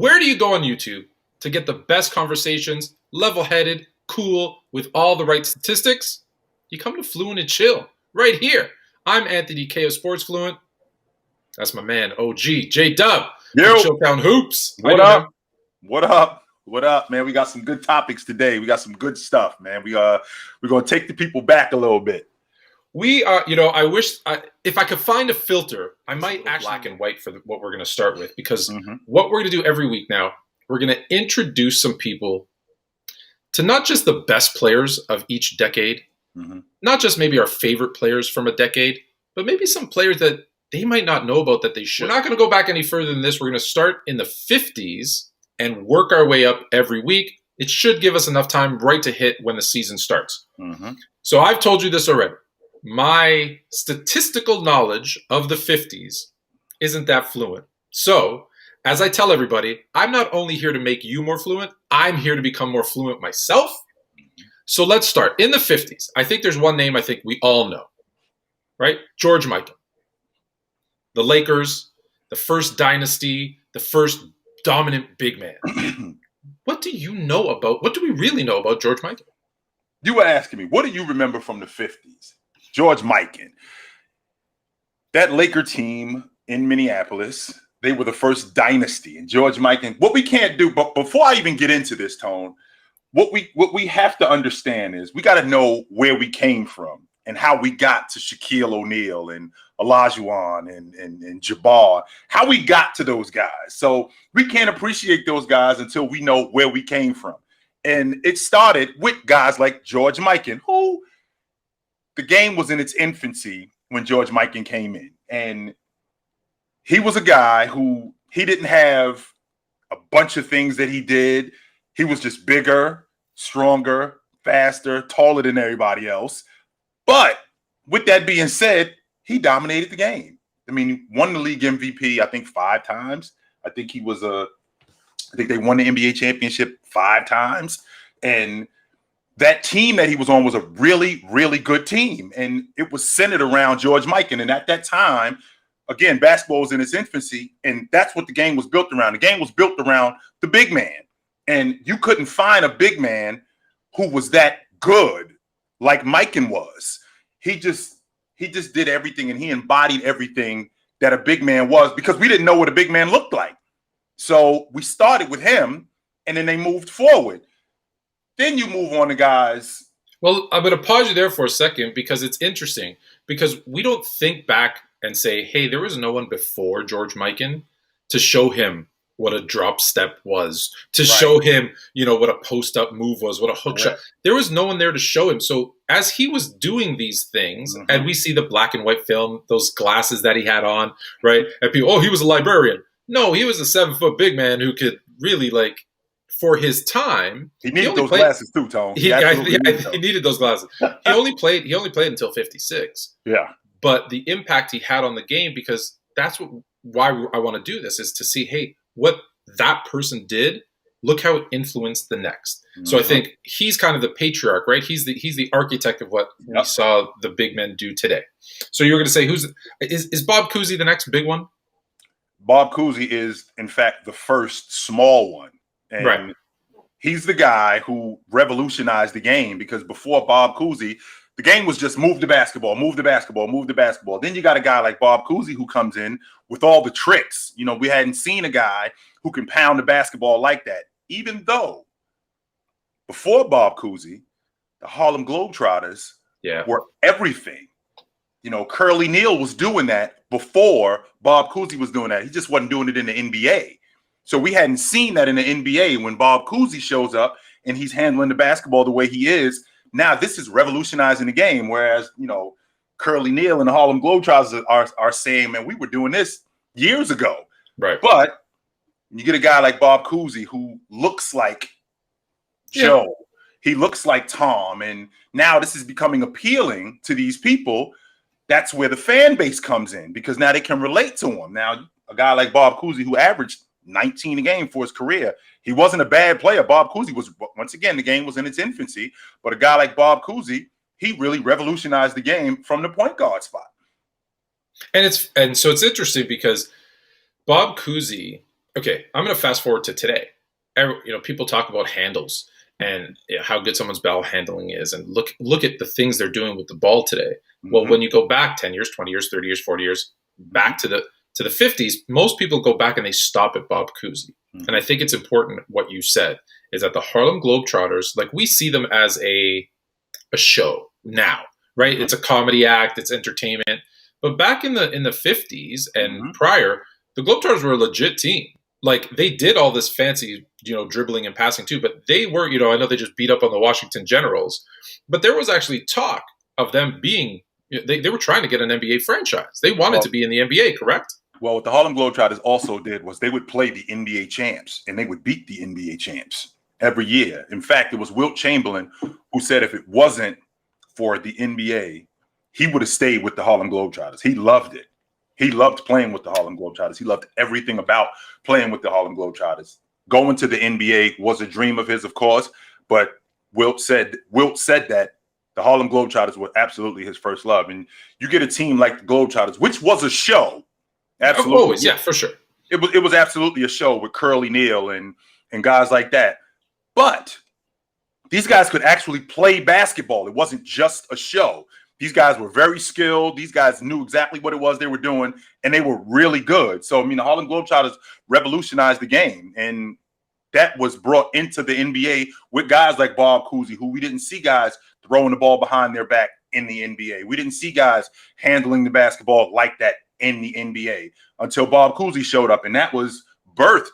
Where do you go on YouTube to get the best conversations, level-headed, cool, with all the right statistics? You come to Fluent and Chill, right here. I'm Anthony K of Sports Fluent. That's my man, OG, J-Dub, from Chilltown Hoops. What up? What up? What up, man? We got some good topics today. We got some good stuff, man. We're going to take the people back a little bit. We are, I wish, if I could find a filter, I might actually black and white for what we're going to start with, because what we're going to do every week now, we're going to introduce some people to not just the best players of each decade, not just maybe our favorite players from a decade, but maybe some players that they might not know about that they should. We're not going to go back any further than this. We're going to start in the 50s and work our way up every week. It should give us enough time right to hit when the season starts. So I've told you this already. My statistical knowledge of the 50s isn't that fluent. So, as I tell everybody, I'm not only here to make you more fluent, I'm here to become more fluent myself. So let's start. In the 50s, I think there's one name I think we all know, right? George Mikan. The Lakers, the first dynasty, the first dominant big man. What do we really know about George Mikan? You were asking me, what do you remember from the 50s? George Mikan. That Laker team in Minneapolis, they were the first dynasty. And George Mikan, what we can't do, but before I even get into this, Tone, what we have to understand is we got to know where we came from and how we got to Shaquille O'Neal and Olajuwon and Jabbar, how we got to those guys. So we can't appreciate those guys until we know where we came from. And it started with guys like George Mikan, who the game was in its infancy when George Mikan came in. And he was a guy who he didn't have a bunch of things that he did. He was just bigger, stronger, faster, taller than everybody else. But with that being said, he dominated the game. I mean, he won the league MVP, I think 5 times. I think they won the NBA championship 5 times. And that team that he was on was a really, really good team. And it was centered around George Mikan. And at that time, again, basketball was in its infancy. And that's what the game was built around. The game was built around the big man. And you couldn't find a big man who was that good like Mikan was. He just did everything, and he embodied everything that a big man was, because we didn't know what a big man looked like. So we started with him, and then they moved forward. Then you move on to guys. Well, I'm going to pause you there for a second, because it's interesting, because we don't think back and say, hey, there was no one before George Mikan to show him what a drop step was, to show him, what a post-up move was, what a hook shot. There was no one there to show him. So as he was doing these things, and we see the black and white film, those glasses that he had on, right? And people, he was a librarian. No, he was a 7-foot big man who could really, for his time. He needed those glasses too, Tone. He needed those glasses. He only played until 56. Yeah. But the impact he had on the game, because that's why I want to do this, is to see, hey, what that person did, look how it influenced the next. So I think he's kind of the patriarch, right? He's the architect of what we saw the big men do today. So you were going to say, is Bob Cousy the next big one? Bob Cousy is, in fact, the first small one. And he's the guy who revolutionized the game, because before Bob Cousy, the game was just move the basketball, move the basketball, move the basketball. Then you got a guy like Bob Cousy who comes in with all the tricks. We hadn't seen a guy who can pound the basketball like that, even though before Bob Cousy, the Harlem Globetrotters were everything. Curly Neal was doing that before Bob Cousy was doing that. He just wasn't doing it in the NBA. So we hadn't seen that in the NBA. When Bob Cousy shows up and he's handling the basketball the way he is, now this is revolutionizing the game. Whereas, Curly Neal and the Harlem Globetrotters are saying, man, we were doing this years ago. Right. But you get a guy like Bob Cousy who looks like Joe. He looks like Tom. And now this is becoming appealing to these people. That's where the fan base comes in, because now they can relate to him. Now, a guy like Bob Cousy, who averaged 19 a game for his career, he wasn't a bad player. Bob Cousy was, once again, the game was in its infancy. But a guy like Bob Cousy, he really revolutionized the game from the point guard spot. And so it's interesting, because Bob Cousy Okay, I'm going to fast forward to today. People talk about handles and how good someone's ball handling is, and look at the things they're doing with the ball today. Mm-hmm. Well, when you go back 10 years, 20 years, 30 years, 40 years, back to the 50s, most people go back and they stop at Bob Cousy. Mm-hmm. And I think it's important what you said is that the Harlem Globetrotters, like, we see them as a show now, right? Mm-hmm. It's a comedy act, it's entertainment. But back in the 50s and mm-hmm. prior, the Globetrotters were a legit team. Like, they did all this fancy, dribbling and passing too, but they were, I know they just beat up on the Washington Generals, but there was actually talk of them being, they were trying to get an NBA franchise. They wanted to be in the NBA, correct? Well, what the Harlem Globetrotters also did was they would play the NBA champs, and they would beat the NBA champs every year. In fact, it was Wilt Chamberlain who said if it wasn't for the NBA, he would have stayed with the Harlem Globetrotters. He loved it. He loved playing with the Harlem Globetrotters. He loved everything about playing with the Harlem Globetrotters. Going to the NBA was a dream of his, of course, but Wilt said that the Harlem Globetrotters were absolutely his first love. And you get a team like the Globetrotters, which was a show. Absolutely. Always, yeah, for sure. It was absolutely a show with Curly Neal and guys like that. But these guys could actually play basketball. It wasn't just a show. These guys were very skilled. These guys knew exactly what it was they were doing, and they were really good. So, the Harlem Globetrotters revolutionized the game, and that was brought into the NBA with guys like Bob Cousy, who we didn't see guys throwing the ball behind their back in the NBA. We didn't see guys handling the basketball like that in the NBA until Bob Cousy showed up, and that was birthed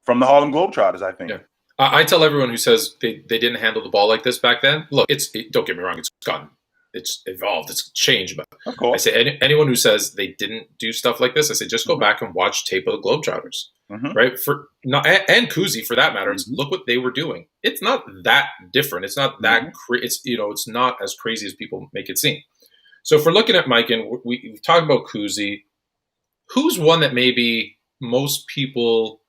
from the Harlem Globetrotters, I think. Yeah. I tell everyone who says they didn't handle the ball like this back then, look, don't get me wrong, it's gone. It's evolved. It's changed. But I say anyone who says they didn't do stuff like this, I say just go back and watch tape of the Globetrotters, right? And Cousy for that matter. Look what they were doing. It's not that different. It's not that it's not as crazy as people make it seem. So if we're looking at Mike and we've talked about Cousy, who's one that maybe most people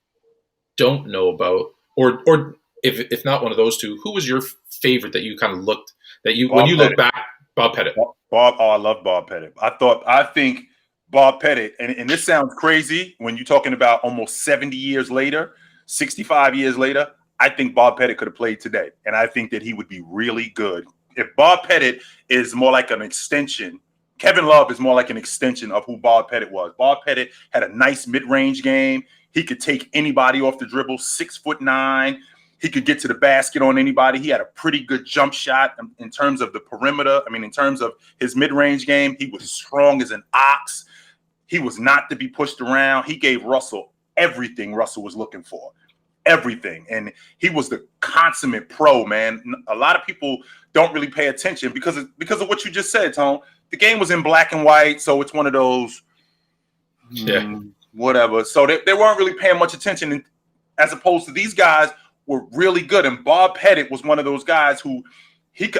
don't know about, or if not one of those two, who was your favorite that you kind of looked that you when you look back? Bob Pettit. I love Bob Pettit. I think Bob Pettit, and this sounds crazy when you're talking about almost 70 years later, 65 years later, I think Bob Pettit could have played today. And I think that he would be really good. If Bob Pettit is more like an extension, Kevin Love is more like an extension of who Bob Pettit was. Bob Pettit had a nice mid-range game. He could take anybody off the dribble, 6'9". He could get to the basket on anybody. He had a pretty good jump shot in terms of the perimeter. In terms of his mid-range game, he was strong as an ox. He was not to be pushed around. He gave Russell everything Russell was looking for, everything. And he was the consummate pro, man. A lot of people don't really pay attention because of what you just said, Tone. The game was in black and white, so it's one of those, whatever. So they weren't really paying much attention, as opposed to these guys were really good. And Bob Pettit was one of those guys who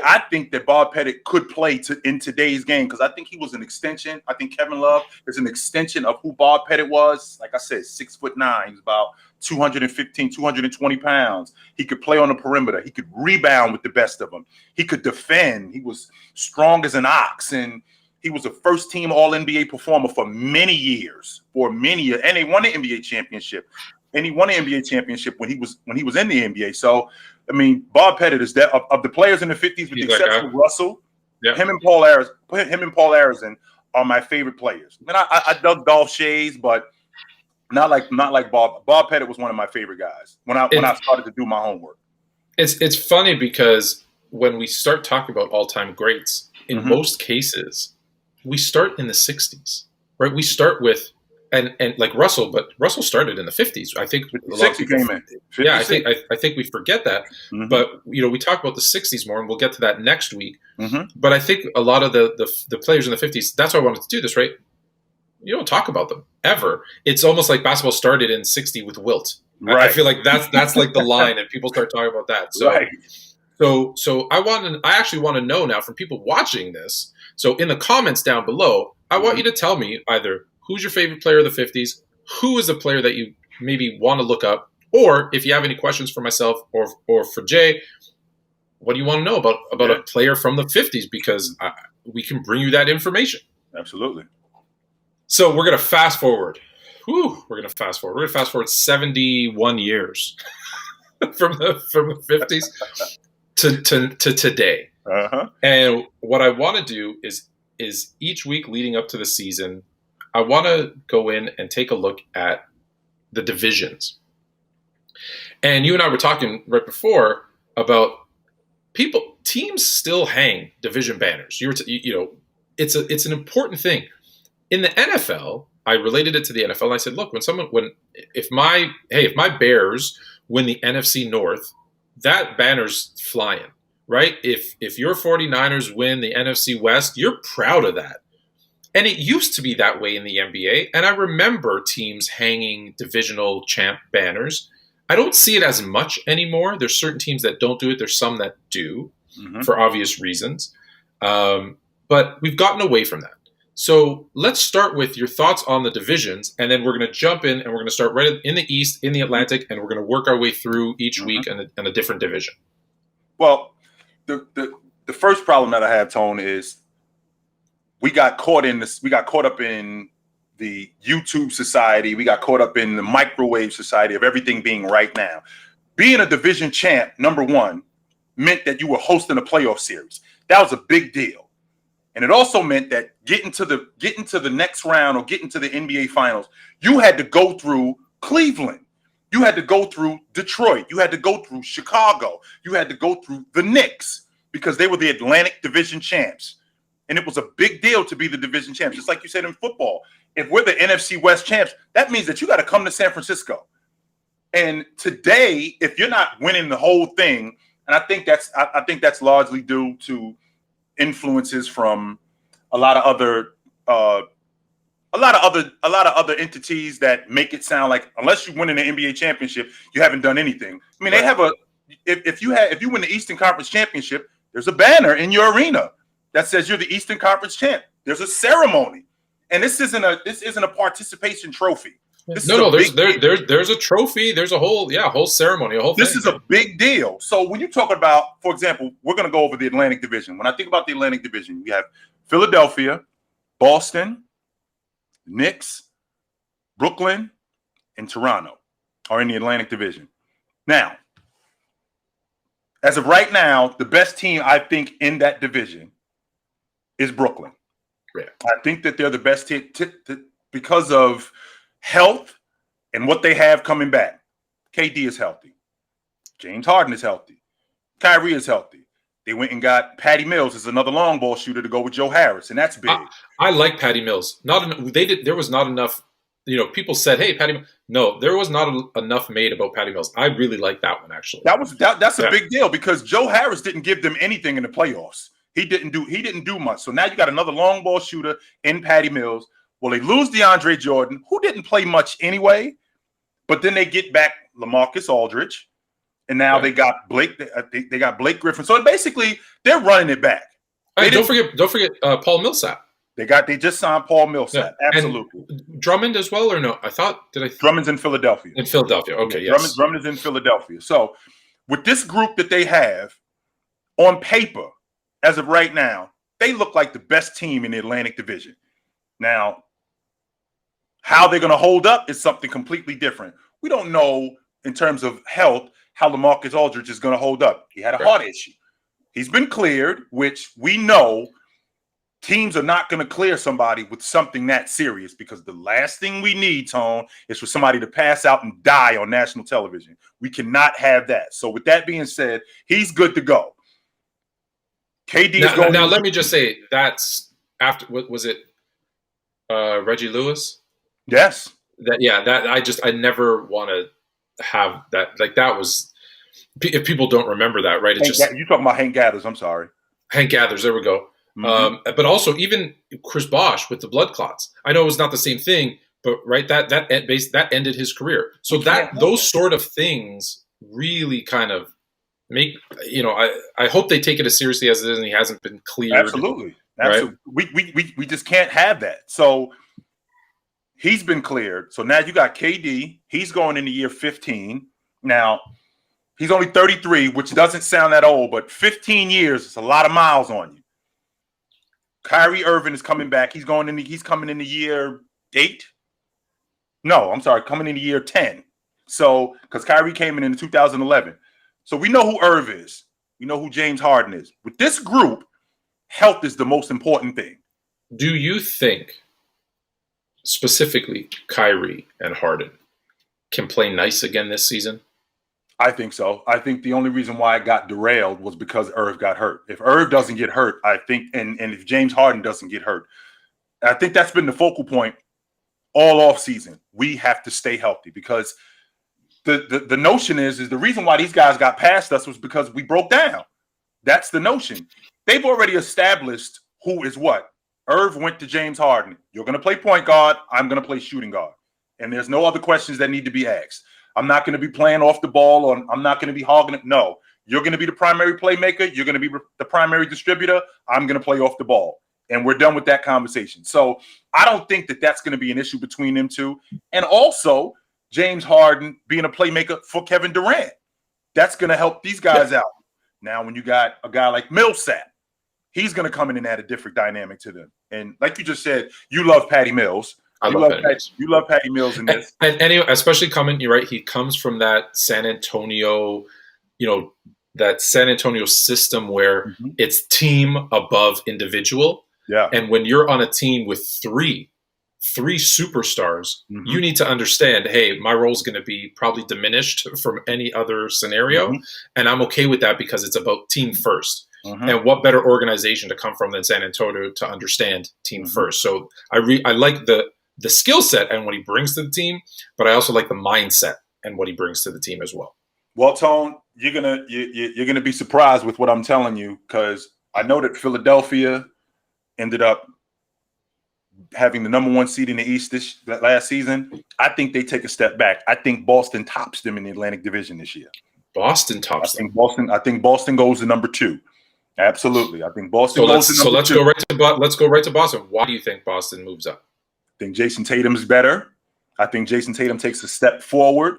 I think that Bob Pettit could play in today's game because I think he was an extension. I think Kevin Love is an extension of who Bob Pettit was. Like I said, 6'9". He was about 215, 220 pounds. He could play on the perimeter. He could rebound with the best of them. He could defend. He was strong as an ox. And he was a first-team All-NBA performer for many years. And they won the NBA championship. And he won an NBA championship when he was in the NBA. So, Bob Pettit is that of the players in the 50s, with the exception of Russell, him and Paul Arizin are my favorite players. And I dug Dolph Shays, but not like Bob. Bob Pettit was one of my favorite guys when I started to do my homework. It's funny because when we start talking about all-time greats, in most cases, we start in the 60s, right? We start with and like Russell, but Russell started in the 50s. I think a lot of people came in. Yeah, I think we forget that. But we talk about the 60s more, and we'll get to that next week. But I think a lot of the players in the 50s. That's why I wanted to do this, right? You don't talk about them ever. It's almost like basketball started in '60 with Wilt. Right. I feel like that's like the line, and people start talking about that. So, right. So I actually want to know now from people watching this. So in the comments down below, I want you to tell me either who's your favorite player of the 50s, who is the player that you maybe want to look up, or if you have any questions for myself or for Jay, what do you want to know about a player from the 50s? Because we can bring you that information. Absolutely. So we're going to fast forward. we're going to fast forward. We're going to fast forward 71 years from the 50s to today. Uh-huh. And what I want to do is each week leading up to the season, I want to go in and take a look at the divisions. And you and I were talking right before about teams still hang division banners. It's an important thing. In the NFL, I related it to the NFL. And I said, look, if my Bears win the NFC North, that banner's flying, right? If your 49ers win the NFC West, you're proud of that. And it used to be that way in the NBA. And I remember teams hanging divisional champ banners. I don't see it as much anymore. There's certain teams that don't do it. There's some that do, for obvious reasons. But we've gotten away from that. So let's start with your thoughts on the divisions, and then we're going to jump in and we're going to start right in the East, in the Atlantic, and we're going to work our way through each week in a different division. Well, the first problem that I have, Tone, is we got caught in this. We got caught up in the YouTube society. We got caught up in the microwave society of everything being right now. Being a division champ, number one, meant that you were hosting a playoff series. That was a big deal. And it also meant that getting to the next round or getting to the NBA Finals, you had to go through Cleveland. You had to go through Detroit. You had to go through Chicago. You had to go through the Knicks because they were the Atlantic Division champs. And it was a big deal to be the division champs. Just like you said in football, if we're the NFC West champs, that means that you got to come to San Francisco. And today, if you're not winning the whole thing, and I think that's largely due to influences from a lot of other entities that make it sound like unless you win in the NBA championship, you haven't done anything. I mean, They have if you win the Eastern Conference championship, there's a banner in your arena that says you're the Eastern Conference champ. There's a ceremony, and this isn't a participation trophy. There's a trophy. There's a whole ceremony, a whole thing. This is a big deal. So when you talk about, for example, we're going to go over the Atlantic Division. When I think about the Atlantic Division, we have Philadelphia, Boston, Knicks, Brooklyn, and Toronto are in the Atlantic Division. Now, as of right now, the best team I think in that division is Brooklyn. Yeah. I think that they're the best team because of health and what they have coming back. KD is healthy. James Harden is healthy. Kyrie is healthy. They went and got Patty Mills as another long ball shooter to go with Joe Harris, and that's big. I like Patty Mills. There was not enough. People said, "Hey, Patty." No, there was not enough made about Patty Mills. I really like that one actually. That's a big deal because Joe Harris didn't give them anything in the playoffs. He didn't do much. So now you got another long ball shooter in Patty Mills. Well, they lose DeAndre Jordan, who didn't play much anyway, but then they get back LaMarcus Aldridge, and now they got Blake. They got Blake Griffin. So basically, they're running it back. Don't forget Paul Millsap. They just signed Paul Millsap. Yeah. Absolutely. And Drummond as well, or no? Drummond's in Philadelphia. In Philadelphia, okay, yes. Drummond is in Philadelphia. So with this group that they have on paper, as of right now, they look like the best team in the Atlantic Division. Now, how they're going to hold up is something completely different. We don't know in terms of health how LaMarcus Aldridge is going to hold up. He had a heart issue. He's been cleared, which we know teams are not going to clear somebody with something that serious because the last thing we need, Tone, is for somebody to pass out and die on national television. We cannot have that. So with that being said, he's good to go. KD is going. Now, let me just say that's after. What was it? Reggie Lewis. Yes. I never want to have that. Like that was. If people don't remember that, right? You're talking about Hank Gathers. I'm sorry. Hank Gathers. There we go. Mm-hmm. But also even Chris Bosh with the blood clots. I know it was not the same thing, but right that ended his career. So those sort of things really kind of make I hope they take it as seriously as it is, and he hasn't been cleared. Absolutely. Right? We just can't have that. So he's been cleared. So now you got KD. He's going into year 15. Now he's only 33, which doesn't sound that old, but 15 years is a lot of miles on you. Kyrie Irving is coming back. He's coming into year 8. No, I'm sorry, coming into year 10. So, because Kyrie came in 2011. So we know who Irv is. We know who James Harden is. With this group, health is the most important thing. Do you think, specifically Kyrie and Harden, can play nice again this season? I think so. I think the only reason why it got derailed was because Irv got hurt. If Irv doesn't get hurt, I think, and if James Harden doesn't get hurt, I think that's been the focal point all off season. We have to stay healthy because the notion is the reason why these guys got past us was because we broke down. That's the notion. They've already established who is what. Irv went to James Harden. You're going to play point guard. I'm going to play shooting guard. And there's no other questions that need to be asked. I'm not going to be playing off the ball, or I'm not going to be hogging it. No, you're going to be the primary playmaker. You're going to be the primary distributor. I'm going to play off the ball. And we're done with that conversation. So I don't think that that's going to be an issue between them two. And also, James Harden being a playmaker for Kevin Durant. That's going to help these guys out. Now, when you got a guy like Millsap, he's going to come in and add a different dynamic to them. And like you just said, you love Patty Mills. You love Patty Mills in this. And anyway, especially coming, you're right, he comes from that San Antonio, that San Antonio system where it's team above individual. Yeah. And when you're on a team with three superstars, you need to understand, hey, my role is going to be probably diminished from any other scenario. And I'm okay with that because it's about team first. And what better organization to come from than San Antonio to understand team first. So I like the skill set and what he brings to the team, but I also like the mindset and what he brings to the team as well. Well, Tone, you're gonna be surprised with what I'm telling you, because I know that Philadelphia ended up having the number 1 seed in the East last season. I think they take a step back. I think Boston tops them in the Atlantic Division this year. Boston tops them. I think Boston goes to number 2. Absolutely, I think Boston goes to number 2. So let's go right to Boston. Why do you think Boston moves up? I think Jason Tatum's better. I think Jason Tatum takes a step forward.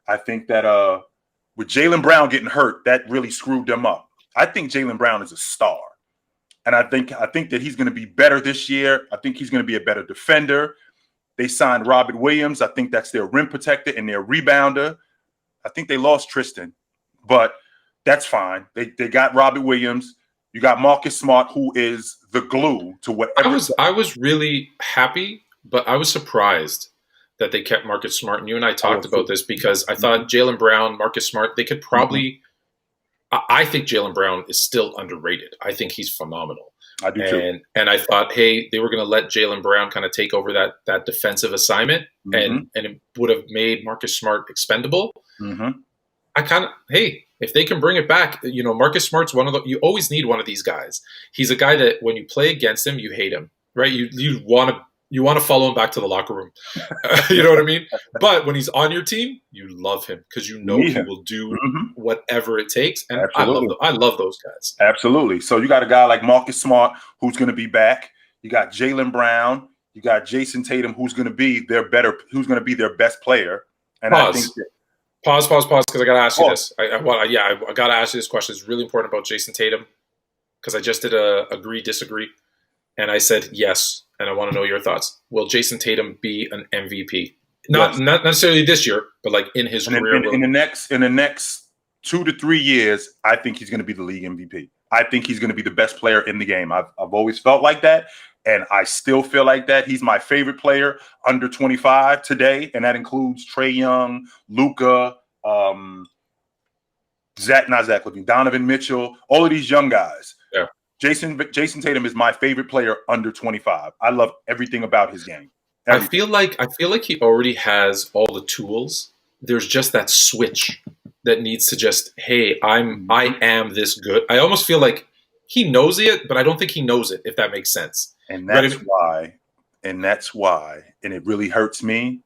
I think that with Jaylen Brown getting hurt, that really screwed them up. I think Jaylen Brown is a star. And I think that he's going to be better this year. I think he's going to be a better defender. They signed Robert Williams. I think that's their rim protector and their rebounder. I think they lost Tristan, but that's fine. They got Robert Williams. You got Marcus Smart, who is the glue to whatever. I was really happy, but I was surprised that they kept Marcus Smart. And you and I talked about this because I thought Jaylen Brown, Marcus Smart, they could probably I think Jaylen Brown is still underrated. I think he's phenomenal. I do too. And I thought, hey, they were going to let Jaylen Brown kind of take over that defensive assignment, and it would have made Marcus Smart expendable. If they can bring it back, Marcus Smart's you always need one of these guys. He's a guy that when you play against him, you hate him, right? You want to follow him back to the locker room. You know what I mean? But when he's on your team, you love him because he will do whatever it takes. And I love those guys. Absolutely. So you got a guy like Marcus Smart who's going to be back. You got Jaylen Brown. You got Jason Tatum who's going to be their best player. And I think that, Pause, because I got to ask you this. I got to ask you this question. It's really important about Jason Tatum because I just did a agree, disagree. And I said yes, and I want to know your thoughts. Will Jason Tatum be an MVP? Not necessarily this year, but like in his career. In the next 2 to 3 years, I think he's going to be the league MVP. I think he's going to be the best player in the game. I've always felt like that, and I still feel like that. He's my favorite player under 25 today, and that includes Trae Young, Luka, Zach LaVine, Donovan Mitchell, all of these young guys. Yeah. Jason Tatum is my favorite player under 25. I love everything about his game. Everything. I feel like he already has all the tools. There's just that switch that needs to just, hey, I am this good. I almost feel like he knows it, but I don't think he knows it, if that makes sense. And that's why, and it really hurts me.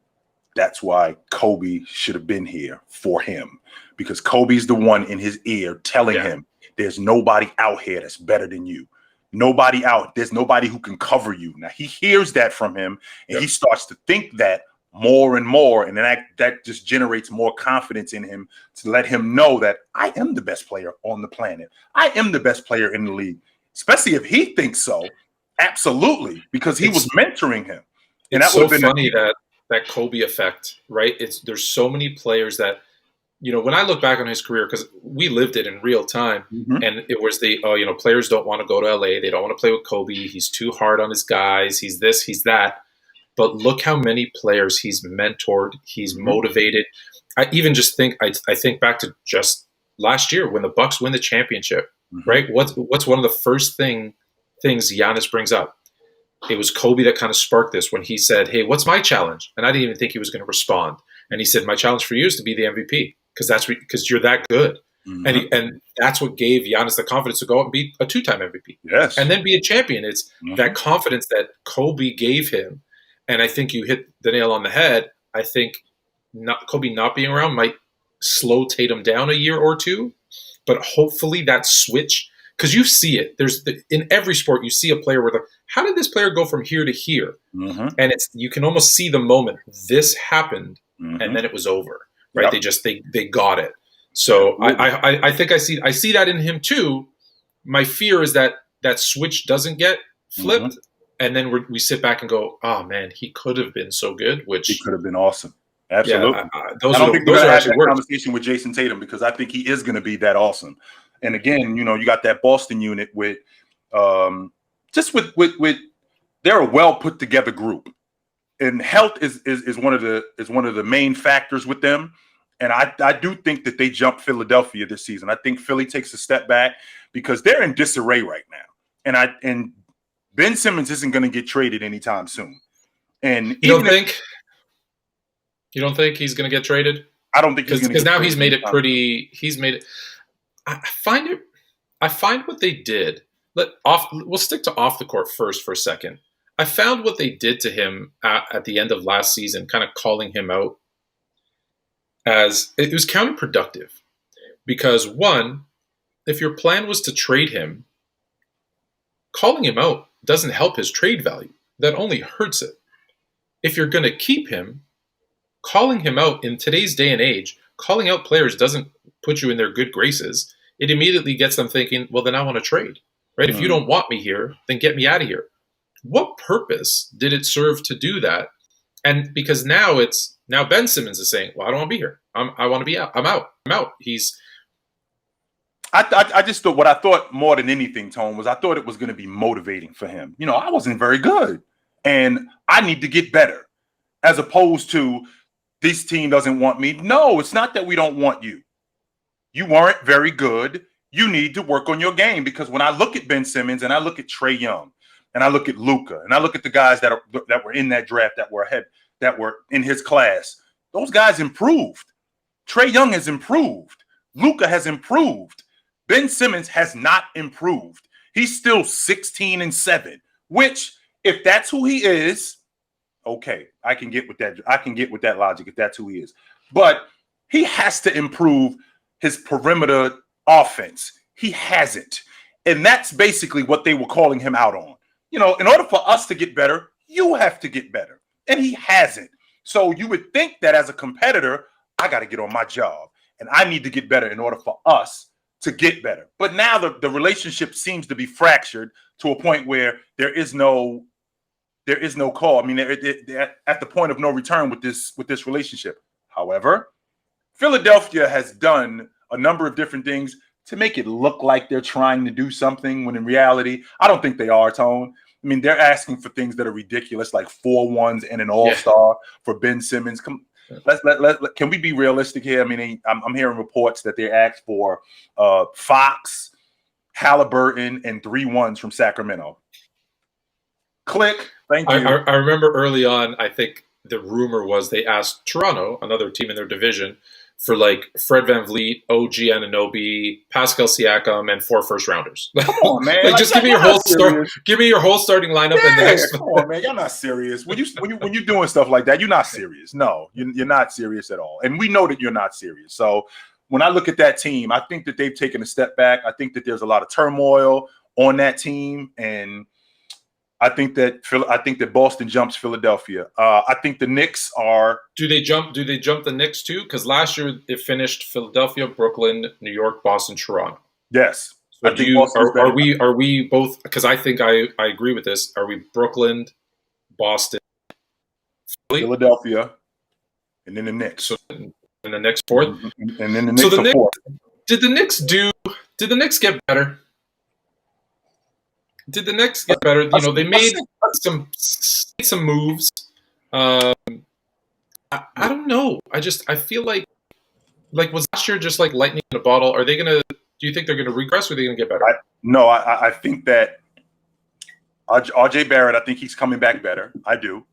That's why Kobe should have been here for him, because Kobe's the one in his ear telling him, there's nobody out here that's better than you. There's nobody who can cover you. Now he hears that from him, and he starts to think that more and more, and then that just generates more confidence in him to let him know that I am the best player on the planet. I am the best player in the league, especially if he thinks so. Absolutely, because he was mentoring him. And it's so funny that that Kobe effect, right? There's so many players that, when I look back on his career, because we lived it in real time, and it was players don't want to go to LA. They don't want to play with Kobe. He's too hard on his guys. He's this, he's that. But look how many players he's mentored. He's motivated. I even just think, I think back to just last year when the Bucks win the championship, right? What's one of the first things Giannis brings up? It was Kobe that kind of sparked this when he said, "Hey, what's my challenge?" And I didn't even think he was going to respond. And he said, "My challenge for you is to be the MVP because you're that good." And that's what gave Giannis the confidence to go out and be a 2-time MVP. Yes. And then be a champion. It's that confidence that Kobe gave him. And I think you hit the nail on the head. I think Kobe not being around might slow Tatum down a year or two, but hopefully that switch, because you see it. In every sport, you see a player where how did this player go from here to here? And you can almost see the moment this happened, and then it was over, right? Yep. They got it. So I think I see that in him too. My fear is that switch doesn't get flipped, and then we sit back and go, "Oh man, he could have been so good." Which he could have been awesome. Absolutely. Yeah, I don't think we're going to have that conversation with Jason Tatum because I think he is going to be that awesome. And again, you got that Boston unit with they're a well put together group, and health is one of the main factors with them. And I do think that they jump Philadelphia this season. I think Philly takes a step back because they're in disarray right now. And Ben Simmons isn't going to get traded anytime soon. And you don't think he's going to get traded? I don't think he's going to, because now he's made it pretty. He's made it. I find what they did. We'll stick to off the court first for a second. I found what they did to him at the end of last season, kind of calling him out, as it was counterproductive. Because one, if your plan was to trade him, calling him out doesn't help his trade value. That only hurts it. If you're going to keep him, calling him out in today's day and age, calling out players doesn't put you in their good graces. It immediately gets them thinking, well, then I want to trade, right? If you don't want me here, then get me out of here. What purpose did it serve to do that? And because now Ben Simmons is saying, well, I don't want to be here. I want to be out. I'm out. I just thought what I thought more than anything, Tone, was I thought it was going to be motivating for him. I wasn't very good and I need to get better, as opposed to this team doesn't want me. No, it's not that we don't want you. You weren't very good. You need to work on your game, because when I look at Ben Simmons and I look at Trae Young and I look at Luka and I look at the guys that were in that draft that were in his class, those guys improved. Trae Young has improved. Luka has improved. Ben Simmons has not improved. He's still 16-7, which, if that's who he is, okay, I can get with that. I can get with that logic if that's who he is. But he has to improve his perimeter offense. He hasn't. And that's basically what they were calling him out on. In order for us to get better, you have to get better. And he hasn't. So you would think that as a competitor, I got to get on my job and I need to get better in order for us to get better. But now the relationship seems to be fractured to a point where there is no call. I mean, they're at the point of no return with this relationship. However, Philadelphia has done a number of different things to make it look like they're trying to do something, when in reality, I don't think they are, Tone. I mean, they're asking for things that are ridiculous, like 4 1s and an all-star for Ben Simmons. Can we be realistic here? I mean, I'm hearing reports that they asked for Fox, Halliburton, and 3 1s from Sacramento. Click. Thank you. I remember early on, I think the rumor was they asked Toronto, another team in their division, for like Fred VanVleet, OG Anunoby, Pascal Siakam, and 4 first-rounders. Come on, man! Just give me your whole give me your whole starting lineup. Yeah, and the next come on, man! Y'all not serious. When you're doing stuff like that, you're not serious. No, you're not serious at all, and we know that you're not serious. So when I look at that team, I think that they've taken a step back. I think that there's a lot of turmoil on that team, and I think that Boston jumps Philadelphia. I think the Knicks are. Do they jump the Knicks too? Because last year it finished Philadelphia, Brooklyn, New York, Boston, Toronto. Yes. So are we both? Because I think I agree with this. Are we Brooklyn, Boston, Philadelphia, and then the Knicks. So, and the Knicks fourth. And then the Knicks are fourth. Did the Knicks get better? Did the Knicks get better? You know, they made some moves. I don't know. I feel like was last year just like lightning in a bottle? Are they gonna? Do you think they're gonna regress, or are they gonna get better? I think that RJ Barrett. I think he's coming back better. I do.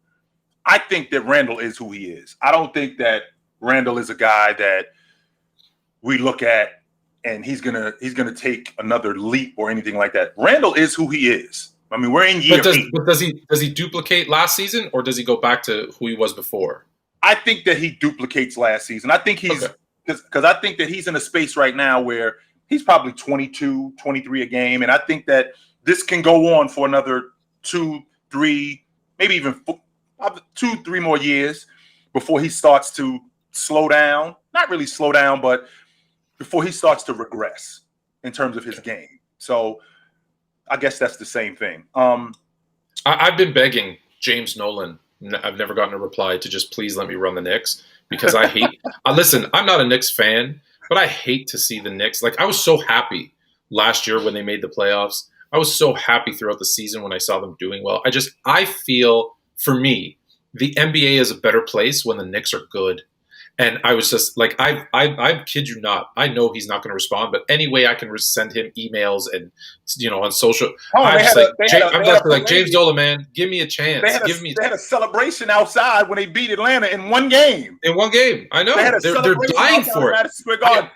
I think that Randall is who he is. I don't think that Randall is a guy that we look at and he's gonna take another leap or anything like that. Randall is who he is. I mean, we're in year 8. But does he duplicate last season, or does he go back to who he was before? I think that he duplicates last season. I think he's because I think that he's in a space right now where he's probably 22, 23 a game, and I think that this can go on for another 2, 3, maybe even 2, 3 more years before he starts to slow down. Not really slow down, but before he starts to regress in terms of his game. So I guess that's the same thing. I've been begging James Nolan. I've never gotten a reply to just please let me run the Knicks because I hate listen, I'm not a Knicks fan, but I hate to see the Knicks. Like, I was so happy last year when they made the playoffs. I was so happy throughout the season when I saw them doing well. I feel, for me, the NBA is a better place when the Knicks are good. And I was just like, I kid you not, I know he's not going to respond, but any way I can send him emails and, you know, on social. I'm just like, James Dolan, man, give me a chance. They had a celebration outside when they beat Atlanta in one game. In one game, I know. They're dying for it.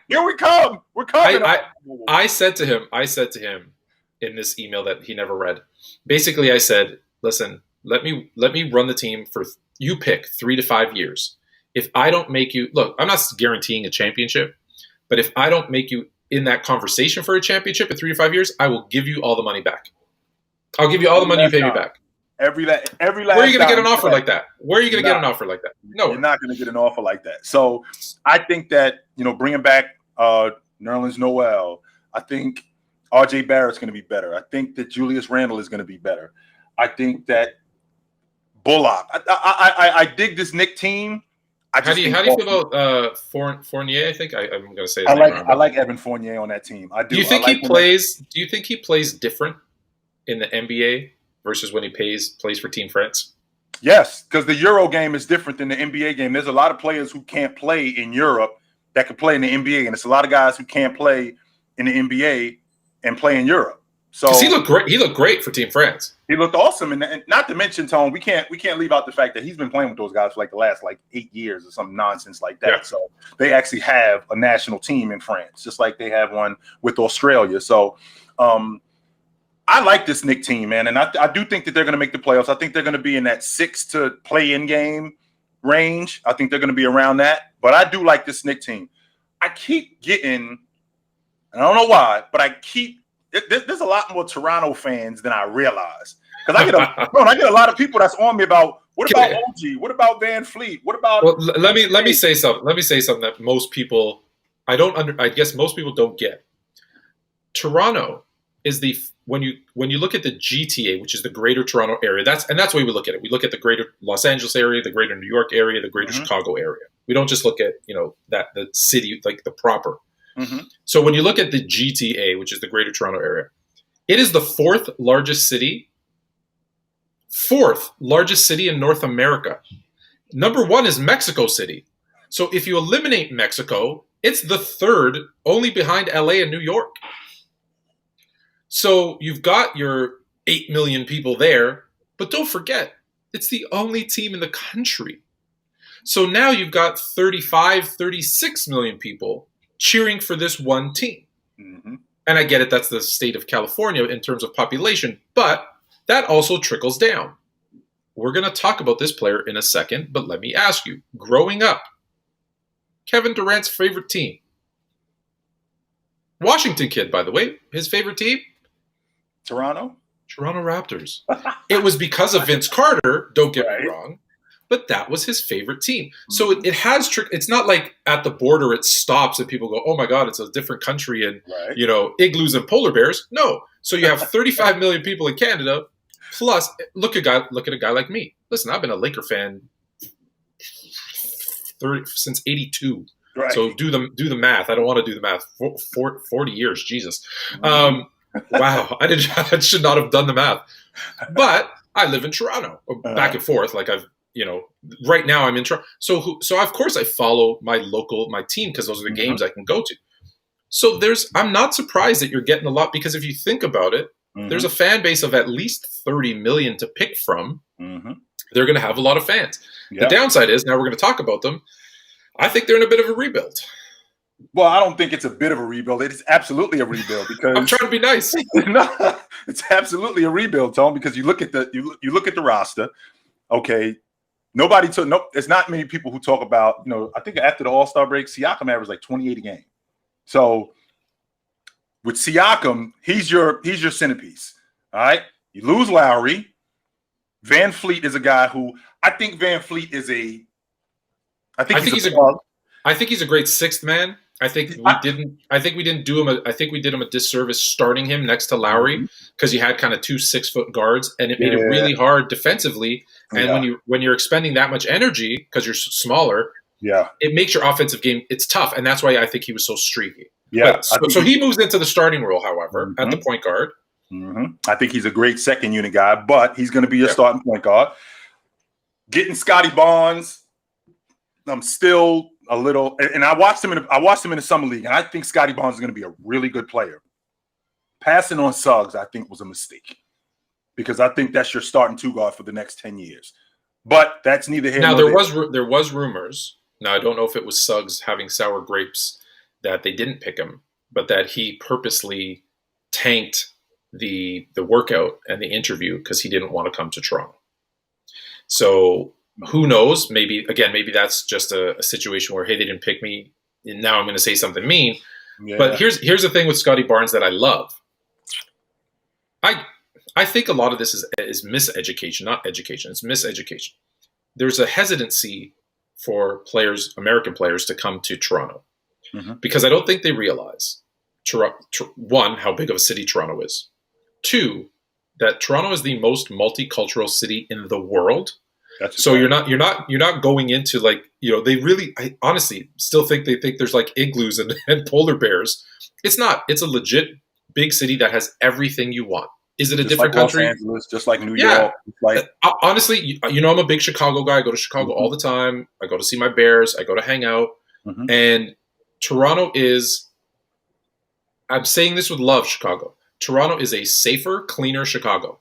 Here we come. We're coming. I said to him in this email that he never read. Basically, I said, listen, let me run the team for, you pick 3 to 5 years. If I don't make you, look, I'm not guaranteeing a championship, but if I don't make you in that conversation for a championship in 3 to 5 years, I will give you all the money back. I'll give you all the money you pay me back. Every last Where are you going to get an offer like that? Where are you going to get an offer like that? No, you're not going to get an offer like that. So I think that, you know, bringing back Nerlens Noel, I think RJ Barrett's going to be better. I think that Julius Randle is going to be better. I think that Bullock. I dig this Knicks team. How do you feel about Fournier? I think I'm going to say his name wrong. I like Evan Fournier on that team. I do. Do you think he plays different in the NBA versus when he plays for Team France? Yes, because the Euro game is different than the NBA game. There's a lot of players who can't play in Europe that can play in the NBA, and it's a lot of guys who can't play in the NBA and play in Europe. So he looked great. He looked great for Team France. He looked awesome, and not to mention, Tone, we can't leave out the fact that he's been playing with those guys for like the last 8 years or some nonsense like that. Yeah. So they actually have a national team in France, just like they have one with Australia. So I like this Knicks team, man, and I do think that they're going to make the playoffs. I think they're going to be in that 6 to play-in game range. I think they're going to be around that, but I do like this Knicks team. I keep getting, I don't know why, but there's a lot more Toronto fans than I realize. Because I get a lot of people that's on me about, what about OG? What about Van Fleet? What about? Well, let me say something. Let me say something that most people I guess most people don't get. Toronto is when you look at the GTA, which is the Greater Toronto area. That's the way we look at it. We look at the Greater Los Angeles area, the Greater New York area, the Greater Chicago area. We don't just look at that the city, like the proper. Mm-hmm. So when you look at the GTA, which is the Greater Toronto area, it is the fourth largest city in North America. Number 1 is Mexico City. So if you eliminate Mexico, it's the third, only behind LA and New York. So you've got your 8 million people there, but don't forget, it's the only team in the country. So now you've got 35, 36 million people cheering for this one team. Mm-hmm. And I get it, that's the state of California in terms of population, but that also trickles down. We're going to talk about this player in a second, but let me ask you, growing up, Kevin Durant's favorite team? Washington kid, by the way, his favorite team? Toronto Raptors. It was because of Vince Carter, don't get me wrong, but that was his favorite team. So it has it's not like at the border it stops and people go, oh my God, it's a different country and igloos and polar bears. No. So you have 35 million people in Canada, plus look at a guy like me. Listen, I've been a Laker fan since '82. Right. So do the math. I don't want to do the math. 40 years, Jesus. Wow, I should not have done the math. But I live in Toronto, back and forth. Like right now I'm in Toronto. So of course I follow my team because those are the games I can go to. So I'm not surprised that you're getting a lot, because if you think about it, there's a fan base of at least 30 million to pick from. They're going to have a lot of fans. Yeah. The downside is, now we're going to talk about them, I think they're in a bit of a rebuild. Well, I don't think it's a bit of a rebuild. It's absolutely a rebuild, because I'm trying to be nice. No, it's absolutely a rebuild, Tom, because you look at the roster. Okay, there's not many people who talk about, I think after the All-Star break, Siakam averaged like 28 a game. So with Siakam, he's your centerpiece. All right. You lose Lowry. Van Fleet is a guy who I think he's a great sixth man. I think we did him a disservice starting him next to Lowry, because you had kind of 2 6-foot guards, and it made it really hard defensively. And when you're expending that much energy because you're smaller, it makes your offensive game, it's tough, and that's why I think he was so streaky. Yeah. So he moves into the starting role, however, at the point guard. I think he's a great second unit guy, but he's going to be your starting point guard. Getting Scotty Barnes, I'm still a little, and I watched him in the summer league, and I think Scotty Barnes is going to be a really good player. Passing on Suggs, I think, was a mistake, because I think that's your starting 2 guard for the next 10 years. But that's neither here nor there. There was rumors. Now I don't know if it was Suggs having sour grapes that they didn't pick him, but that he purposely tanked the workout and the interview because he didn't want to come to Toronto. So who knows? Maybe that's just a situation where, hey, they didn't pick me, and now I'm going to say something mean. Yeah. But here's the thing with Scotty Barnes that I love. I think a lot of this is miseducation, not education. It's miseducation. There's a hesitancy for American players, to come to Toronto, because I don't think they realize, one, how big of a city Toronto is. 2, that Toronto is the most multicultural city in the world. So you're not going into they really, I honestly still think they think there's like igloos and polar bears. It's not. It's a legit big city that has everything you want. Is it a different country? Los Angeles, just like New York. Honestly, I'm a big Chicago guy. I go to Chicago all the time. I go to see my Bears. I go to hang out. And Toronto is, I'm saying this with love, Chicago. Toronto is a safer, cleaner Chicago.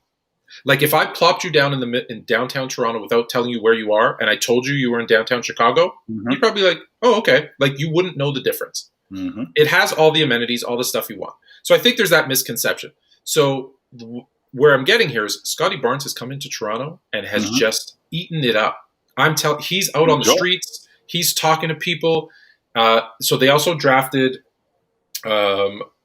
Like, if I plopped you down in downtown Toronto without telling you where you are, and I told you were in downtown Chicago, you'd probably be like, oh, okay. Like, you wouldn't know the difference. It has all the amenities, all the stuff you want. So I think there's that misconception. So where I'm getting here is Scotty Barnes has come into Toronto and has just eaten it up. He's out on the streets. He's talking to people. So they also drafted Banton,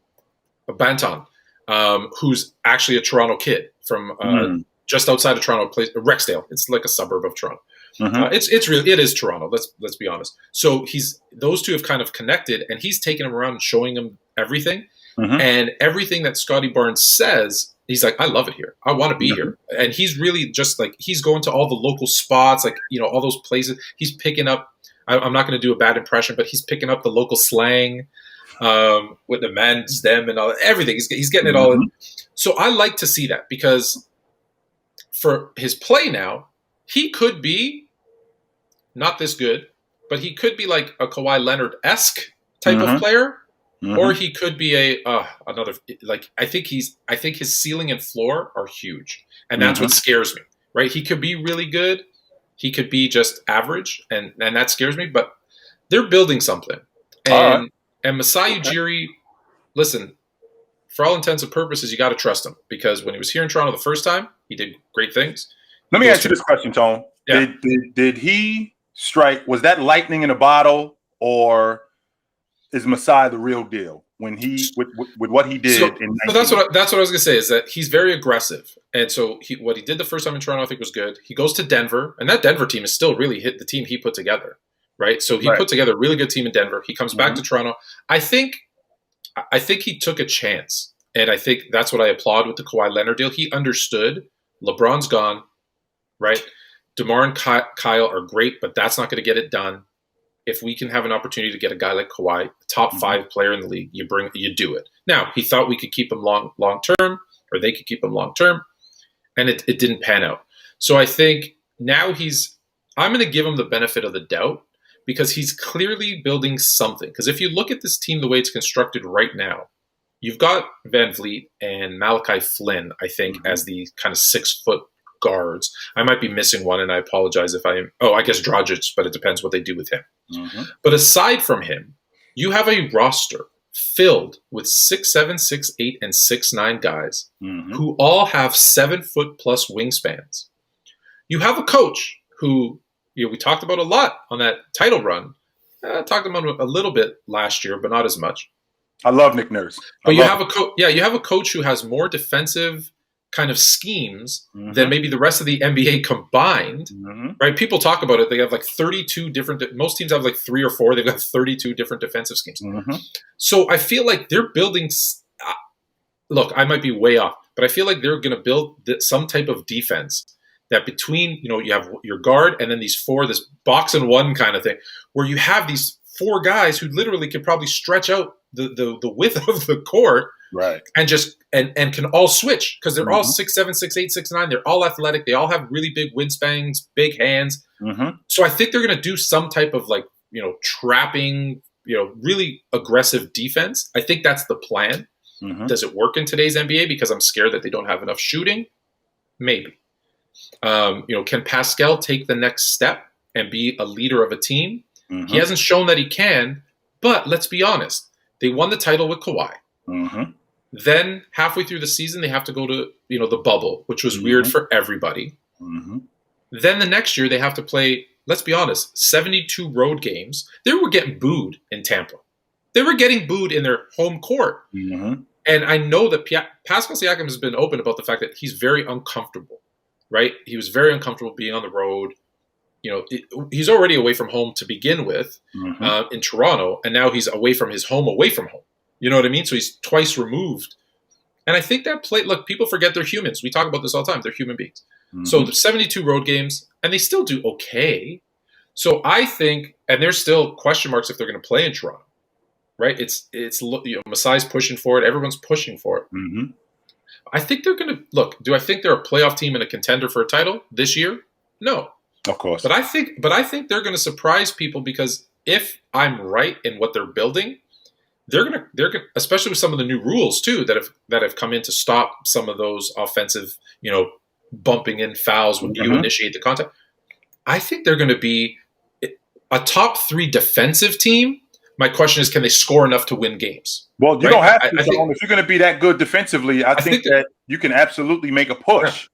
who's actually a Toronto kid from just outside of Toronto, Rexdale. It's like a suburb of Toronto. It is Toronto. Let's be honest. So those two have kind of connected, and he's taking him around and showing him everything, and everything that Scotty Barnes says. He's like, I love it here. I want to be here. And he's really just like, he's going to all the local spots, like, all those places. He's picking up, I'm not going to do a bad impression, but he's picking up the local slang with the man's them and all everything. He's getting it all in. So I like to see that, because for his play now, he could be not this good, but he could be like a Kawhi Leonard-esque type of player. Or he could be another, like, I think his ceiling and floor are huge. And that's what scares me, right? He could be really good. He could be just average. And that scares me, but they're building something. And Masai Ujiri, listen, for all intents and purposes, you got to trust him, because when he was here in Toronto the first time, he did great things. Let me ask you this question, Tone. Yeah. Did he strike, was that lightning in a bottle, or is Masai the real deal when with what he did? So that's what I was going to say, is that he's very aggressive. And so what he did the first time in Toronto, I think, was good. He goes to Denver, and that Denver team is still really hit the team he put together, right? So he put together a really good team in Denver. He comes back to Toronto. I think he took a chance, and I think that's what I applaud with the Kawhi Leonard deal. He understood LeBron's gone, right? DeMar and Kyle are great, but that's not going to get it done. if we can have an opportunity to get a guy like Kawhi, top 5 player in the league, you do it. Now, he thought we could keep him long term, or they could keep him long term, and it didn't pan out. So I think now I'm going to give him the benefit of the doubt because he's clearly building something. Because if you look at this team the way it's constructed right now, you've got Van Vliet and Malachi Flynn, I think, as the kind of 6-foot guards. I might be missing one, and I apologize if I am. Oh, I guess Dragic, but it depends what they do with him. But aside from him, you have a roster filled with 6'7", 6'8", and 6'9" guys who all have 7-foot plus wingspans. You have a coach who we talked about a lot on that title run. Talked about a little bit last year, but not as much. I love Nick Nurse. But you have a coach who has more defensive kind of schemes than maybe the rest of the NBA combined, right? People talk about it. They have like 32 different, most teams have like 3 or 4. They've got 32 different defensive schemes. So I feel like they're building, look, I might be way off, but I feel like they're going to build some type of defense that between, you have your guard and then these 4, this box and one kind of thing, where you have these 4 guys who literally could probably stretch out the width of the court, right? And just and can all switch because they're all 6'7", 6'8", 6'9". They're all athletic. They all have really big windspans, big hands. So I think they're going to do some type of trapping, really aggressive defense. I think that's the plan. Does it work in today's NBA? Because I'm scared that they don't have enough shooting. Maybe. Can Pascal take the next step and be a leader of a team? He hasn't shown that he can, but let's be honest. They won the title with Kawhi. Then halfway through the season, they have to go to the bubble, which was weird for everybody. Then the next year, they have to play, let's be honest, 72 road games. They were getting booed in Tampa. They were getting booed in their home court. And I know that Pascal Siakam has been open about the fact that he's very uncomfortable, right? He was very uncomfortable being on the road. He's already away from home to begin with in Toronto, and now he's away from his home, away from home. You know what I mean? So he's twice removed. And I think that look, people forget they're humans. We talk about this all the time. They're human beings. So the 72 road games, and they still do okay. So I think, and there's still question marks if they're going to play in Toronto, right? It's Masai's pushing for it. Everyone's pushing for it. I think they're going to, look, do I think they're a playoff team and a contender for a title this year? No. Of course. But I think they're going to surprise people because if I'm right in what they're building, they're going to, especially with some of the new rules too that have come in to stop some of those offensive, bumping in fouls when you initiate the contact. I think they're going to be a top 3 defensive team. My question is, can they score enough to win games? Well, you don't have to. If you're going to be that good defensively, I think that you can absolutely make a push.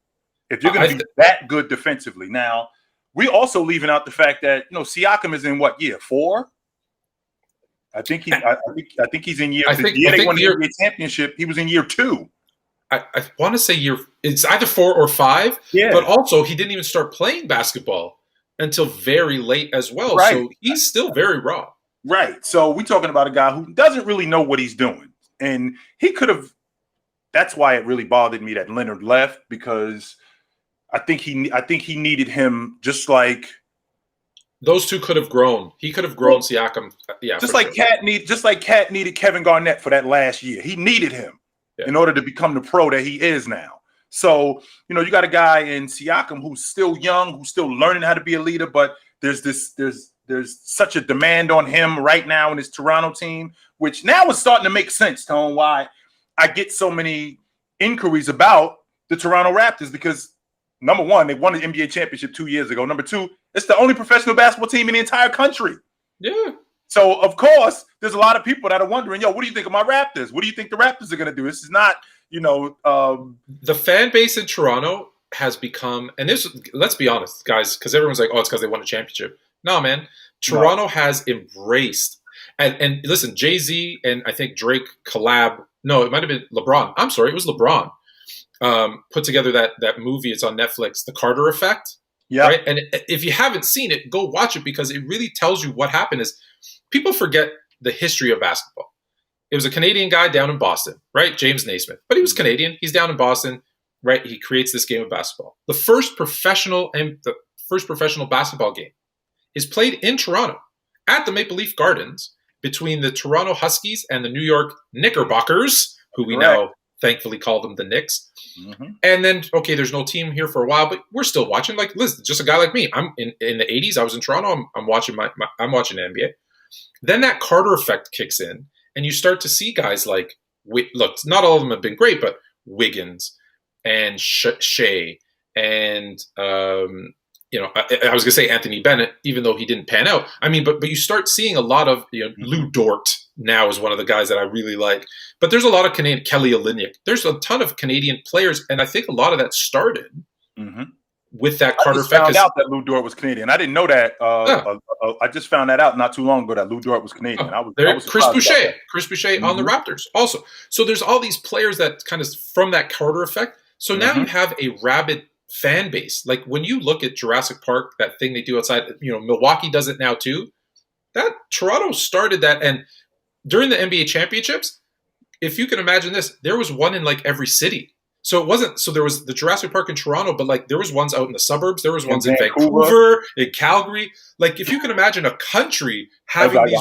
If you're going to be that good defensively. Now, we also leaving out the fact that Siakam is in what, year 4? I think he's in year. The year they won the NBA championship, he was in year 2. I want to say it's either 4 or 5. Yeah. But also, he didn't even start playing basketball until very late as well. Right. So he's still very raw. Right. So we're talking about a guy who doesn't really know what he's doing, and he could have. That's why it really bothered me that Leonard left, because I think he needed him just like those two could have grown. He could have grown Siakam. Yeah, just like Cat needed Kevin Garnett for that last year. He needed him in order to become the pro that he is now. So you got a guy in Siakam who's still young, who's still learning how to be a leader, but there's such a demand on him right now in his Toronto team, which now is starting to make sense, Tone, why I get so many inquiries about the Toronto Raptors, because number one, they won the NBA championship 2 years ago. Number two, it's the only professional basketball team in the entire country. Yeah. So, of course, there's a lot of people that are wondering, what do you think of my Raptors? What do you think the Raptors are going to do? This is not, the fan base in Toronto has become, and this, let's be honest, guys, because everyone's like, it's because they won a championship. No, man. Toronto has embraced, and listen, Jay-Z and I think Drake collab. No, it might have been LeBron. I'm sorry, it was LeBron. Put together that movie. It's on Netflix, The Carter Effect. Yeah. Right? And if you haven't seen it, go watch it, because it really tells you what happened. Is people forget the history of basketball. It was a Canadian guy down in Boston, right? James Naismith. But he was Canadian. He's down in Boston, right? He creates this game of basketball. The first professional basketball game is played in Toronto. at the Maple Leaf Gardens between the Toronto Huskies and the New York Knickerbockers, who we now thankfully call them the Knicks. Mm-hmm. And then, okay, there's no team here for a while, but we're still watching. Like, listen, just a guy like me. I'm in the 80s. I was in Toronto. I'm watching I'm watching the NBA. Then that Carter effect kicks in, and you start to see guys like, look, not all of them have been great, but Wiggins and Shea and I was going to say Anthony Bennett, even though he didn't pan out. I mean, but you start seeing a lot of, Lou Dort now is one of the guys that I really like. But there's a lot of Canadian, Kelly Olynyk. There's a ton of Canadian players, and I think a lot of that started with that Carter effect. I found out that Lou Dort was Canadian. I didn't know that. I just found that out not too long ago that Lou Dort was Canadian. I was Chris Boucher on the Raptors also. So there's all these players that kind of from that Carter effect. So now you have a rabid fan base. Like when you look at Jurassic Park, that thing they do outside, Milwaukee does it now too. That Toronto started that, and during the NBA championships, if you can imagine this, there was one in like every city. So it wasn't. So there was the Jurassic Park in Toronto, but like there was ones out in the suburbs. There was ones in Vancouver, in Calgary. Like if you can imagine a country having these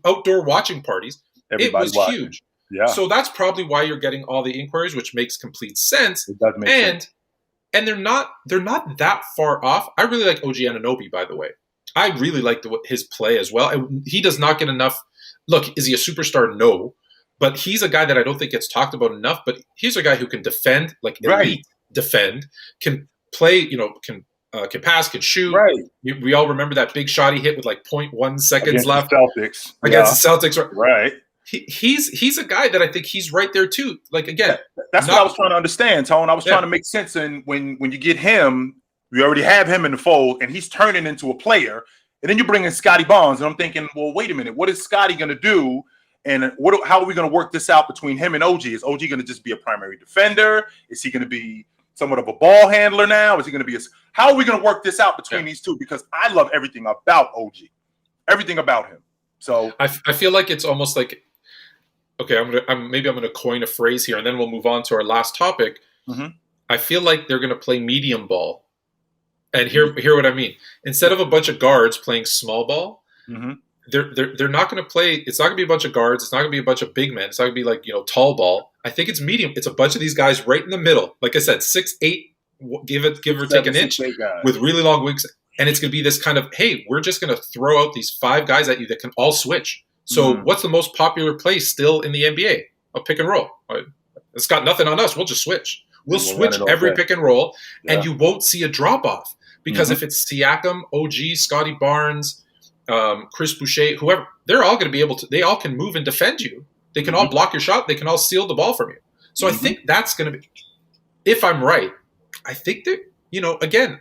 outdoor watching parties, it was huge. Yeah. So that's probably why you're getting all the inquiries, which makes complete sense. It does make sense. And they're not that far off. I really like OG Anunoby, by the way. I really like his play as well. And he does not get enough. Look, is he a superstar? No. But he's a guy that I don't think gets talked about enough. But he's a guy who can defend, like elite defend, can play, can pass, can shoot. Right. We all remember that big shot he hit with like 0.1 seconds left. Celtics. Against the Celtics. Right. He's a guy that I think he's right there too. Like again, that's what I was trying to understand, Tone. I was trying to make sense. And when you get him, we already have him in the fold, and he's turning into a player. And then you bring in Scotty Barnes, and I'm thinking, well, wait a minute, what is Scotty going to do? And how are we going to work this out between him and OG? Is OG going to just be a primary defender? Is he going to be somewhat of a ball handler now? Is he going to be how are we going to work this out between these two? Because I love everything about OG, everything about him. So I feel like it's almost like. Okay, I'm gonna coin a phrase here, and then we'll move on to our last topic. Mm-hmm. I feel like they're gonna play medium ball, and hear what I mean. Instead of a bunch of guards playing small ball, they're not gonna play. It's not gonna be a bunch of guards. It's not gonna be a bunch of big men. It's not gonna be like tall ball. I think it's medium. It's a bunch of these guys right in the middle. Like I said, 6'8", give or take an inch, with really long wings, and it's gonna be this kind of hey, we're just gonna throw out these 5 guys at you that can all switch. So what's the most popular play still in the NBA? A pick and roll. It's got nothing on us. We'll just switch. We'll switch every pick and roll, and you won't see a drop-off. Because if it's Siakam, OG, Scotty Barnes, Chris Boucher, whoever, they're all going to be able to – they all can move and defend you. They can all block your shot. They can all steal the ball from you. So I think that's going to be – if I'm right, I think that, again,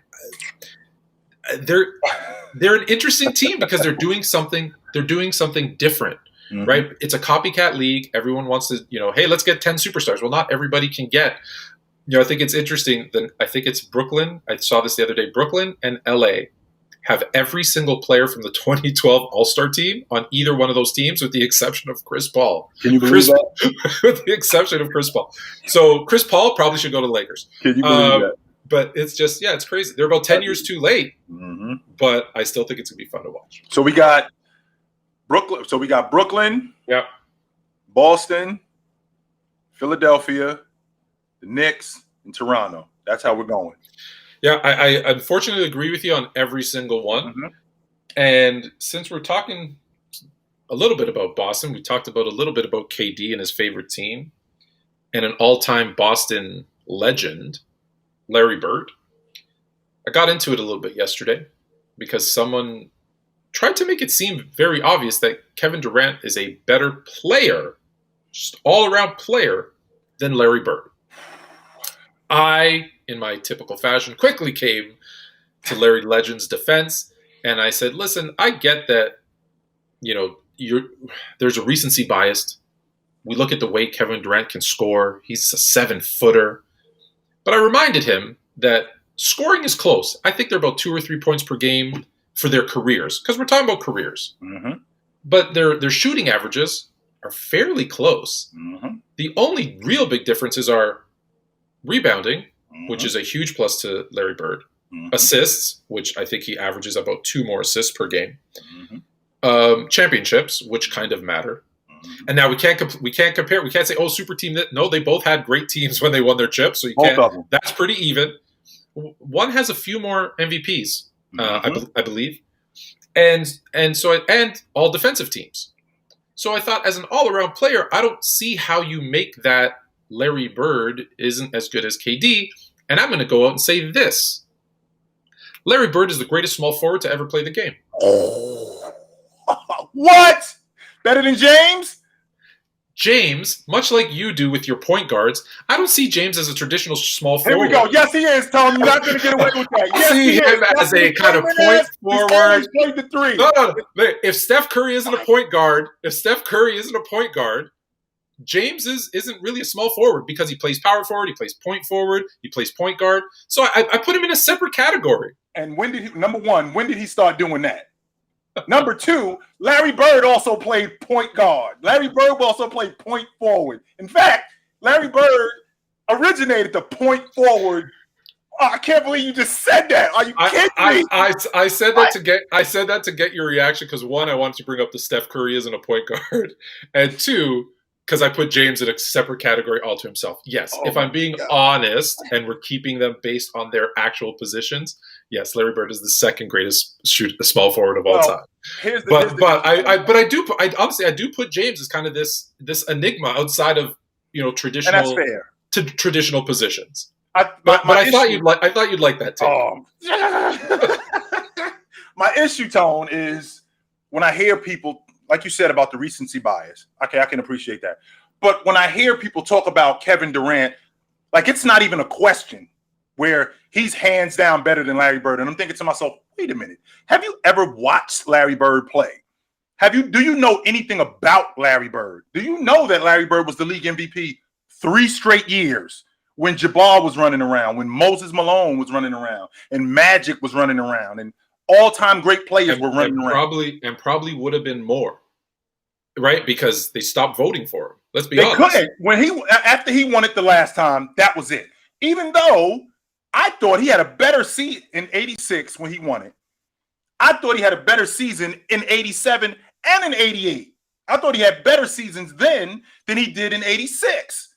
they're an interesting team because they're doing something – they're doing something different, right? It's a copycat league. Everyone wants to, hey, let's get 10 superstars. Well, not everybody can get. I think it's interesting. I think it's Brooklyn. I saw this the other day. Brooklyn and LA have every single player from the 2012 All-Star team on either one of those teams, with the exception of Chris Paul. Can you believe that? With the exception of Chris Paul. So Chris Paul probably should go to the Lakers. Can you believe that? But it's just, it's crazy. They're about 10 years too late, but I still think it's going to be fun to watch. So we got Brooklyn. So we got Brooklyn, Boston, Philadelphia, the Knicks, and Toronto. That's how we're going. Yeah, I unfortunately agree with you on every single one. And since we're talking a little bit about Boston, we talked about a little bit about KD and his favorite team, and an all-time Boston legend, Larry Bird. I got into it a little bit yesterday because someone tried to make it seem very obvious that Kevin Durant is a better player, just all-around player, than Larry Bird. I, in my typical fashion, quickly came to Larry Legend's defense, and I said, listen, I get that, there's a recency bias. We look at the way Kevin Durant can score. He's a 7-footer. But I reminded him that scoring is close. I think they're about 2 or 3 points per game for their careers, because we're talking about careers. But their shooting averages are fairly close. The only real big differences are rebounding, which is a huge plus to Larry Bird. Assists, which I think he averages about 2 more assists per game. championships, which kind of matter. And now we can't compare. We can't say, oh, super team. No, they both had great teams when they won their chips. So you Both can't. of them. That's pretty even. One has a few more MVPs, I believe, and all defensive teams. So I thought, as an all-around player, I don't see how you make that Larry Bird isn't as good as KD. And I'm going to go out and say this: Larry Bird is the greatest small forward to ever play the game. Oh, what? Better than James? James, much like you do with your point guards, I don't see James as a traditional small forward. Here we go. Yes, he is, Tony. You're not going to get away with that. Yes, I see him as a kind of point forward. He's played the three. No. If Steph Curry isn't a point guard, James isn't really a small forward because he plays power forward, he plays point forward, he plays point guard. So I put him in a separate category. And number one, when did he start doing that? Number two, Larry Bird also played point guard. Larry Bird also played point forward. In fact, Larry Bird originated the point forward. Oh, I can't believe you just said that. Are you kidding me? I said that to get your reaction because, one, I wanted to bring up the Steph Curry isn't a point guard, and two, because I put James in a separate category all to himself. Yes, if I'm being honest and we're keeping them based on their actual positions, yes, Larry Bird is the second greatest small forward of all time. I do put James as kind of this enigma outside of traditional, and that's fair. To traditional positions. I thought you'd like that too. My issue, Tone, is when I hear people, like you said about the recency bias. Okay, I can appreciate that. But when I hear people talk about Kevin Durant, like it's not even a question where he's hands down better than Larry Bird. And I'm thinking to myself, wait a minute. Have you ever watched Larry Bird play? Do you know anything about Larry Bird? Do you know that Larry Bird was the league MVP 3 straight years when Jabbar was running around, when Moses Malone was running around, and Magic was running around, and all-time great players were running around? Probably would have been more, right? Because they stopped voting for him. Let's be honest. They couldn't. After he won it the last time, that was it. Even though I thought he had a better season in 86 when he won it. I thought he had a better season in 87 and in 88. I thought he had better seasons then than he did in 86.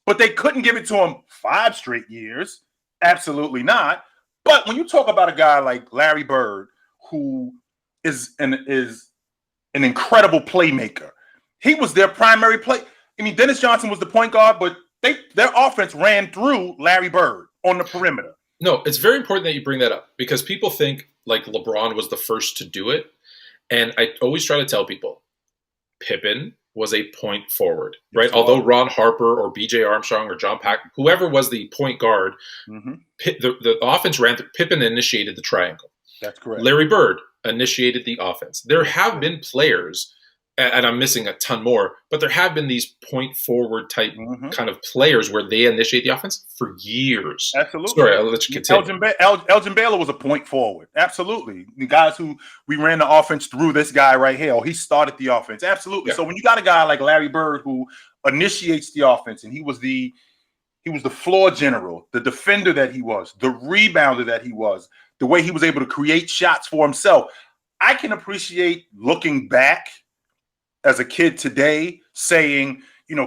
But they couldn't give it to him 5 straight years. Absolutely not. But when you talk about a guy like Larry Bird, who is an incredible playmaker, he was their primary play. I mean, Dennis Johnson was the point guard, but their offense ran through Larry Bird on the perimeter. No, it's very important that you bring that up because people think like LeBron was the first to do it. And I always try to tell people, Pippen was a point forward, right? Yes, although Ron Harper or BJ Armstrong or John Pack, whoever was the point guard, the offense ran through. Pippen initiated the triangle. That's correct. Larry Bird initiated the offense. There have been players, and I'm missing a ton more, but there have been these point forward type kind of players where they initiate the offense for years. Absolutely. Sorry, I'll let you continue. Elgin Baylor was a point forward. Absolutely. The guys who we ran the offense through this guy right here, or he started the offense. Absolutely. Yeah. So when you got a guy like Larry Bird who initiates the offense, and he was the floor general, the defender that he was, the rebounder that he was, the way he was able to create shots for himself, I can appreciate looking back as a kid today saying,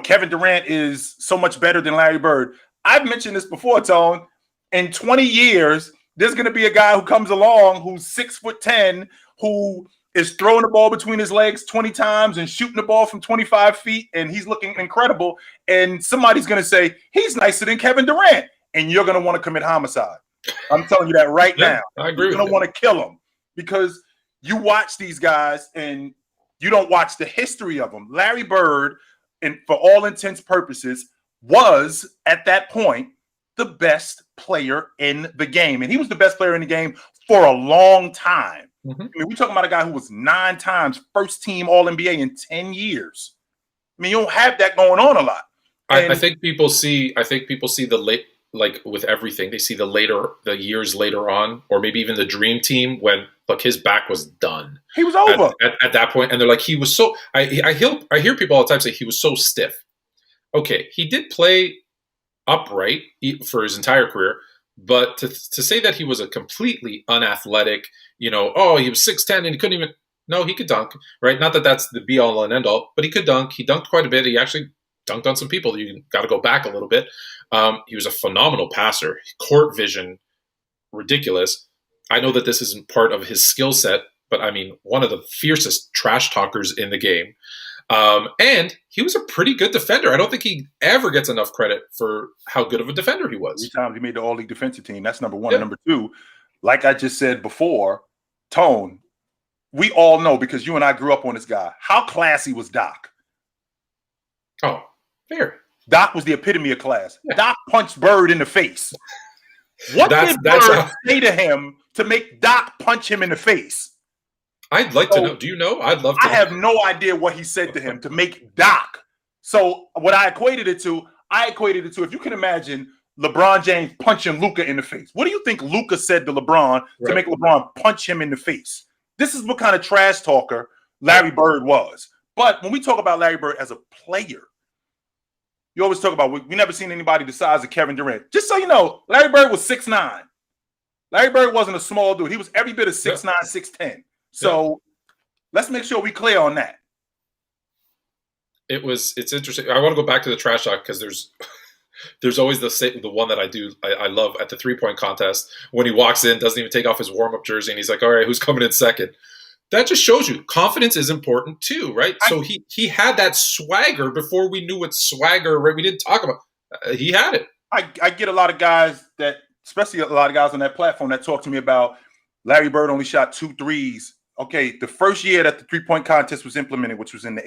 Kevin Durant is so much better than Larry Bird. I've mentioned this before, Tone. In 20 years, there's going to be a guy who comes along who's 6'10", who is throwing the ball between his legs 20 times and shooting the ball from 25 feet, and he's looking incredible. And somebody's going to say, he's nicer than Kevin Durant. And you're going to want to commit homicide. I'm telling you that right now. I agree. You're going to want to kill him because you watch these guys and you don't watch the history of them. Larry Bird, and for all intents and purposes, was at that point the best player in the game. And he was the best player in the game for a long time. I mean, we're talking about a guy who was 9 times first team All-NBA in 10 years. I mean, you don't have that going on a lot. I think people see the late, like with everything, they see the years later on, or maybe even the dream team when his back was done. He was over at that point, and they're like, he was so. I hear people all the time say he was so stiff. Okay, he did play upright for his entire career, but to say that he was a completely unathletic, he was 6'10" and he couldn't even. No, he could dunk, right? Not that that's the be-all and end-all, but he could dunk. He dunked quite a bit. He actually dunked on some people. You got to go back a little bit. He was a phenomenal passer. Court vision, ridiculous. I know that this isn't part of his skill set, but I mean, one of the fiercest trash talkers in the game. And he was a pretty good defender. I don't think he ever gets enough credit for how good of a defender he was. 3 times he made the All-League defensive team. That's number one. Yeah. And number two, like I just said before, Tone, we all know because you and I grew up on this guy. How classy was Doc? Oh, fair. Doc was the epitome of class. Yeah. Doc punched Bird in the face. What did Bird say to him to make Doc punch him in the face? I'd like to know. Do you know? I'd love to. I have no idea what he said to him to make Doc. So what I equated it to, if you can imagine LeBron James punching Luka in the face. What do you think Luka said to LeBron to make LeBron punch him in the face? This is what kind of trash talker Larry Bird was. But when we talk about Larry Bird as a player, you always talk about, we never seen anybody the size of Kevin Durant. Just so you know, Larry Bird was 6'9". Larry Bird wasn't a small dude. He was every bit of 6'9", 6'10". So let's make sure we clear on that. It's interesting. I want to go back to the trash talk because there's always the one that I love at the 3-point contest when he walks in, doesn't even take off his warm-up jersey, and he's like, all right, who's coming in second? That just shows you confidence is important too, right? So he had that swagger before we knew what swagger, right? We didn't talk about. He had it. I get a lot of guys that, especially a lot of guys on that platform that talk to me about Larry Bird only shot 2 threes. Okay, the first year that the 3-point contest was implemented, which was in the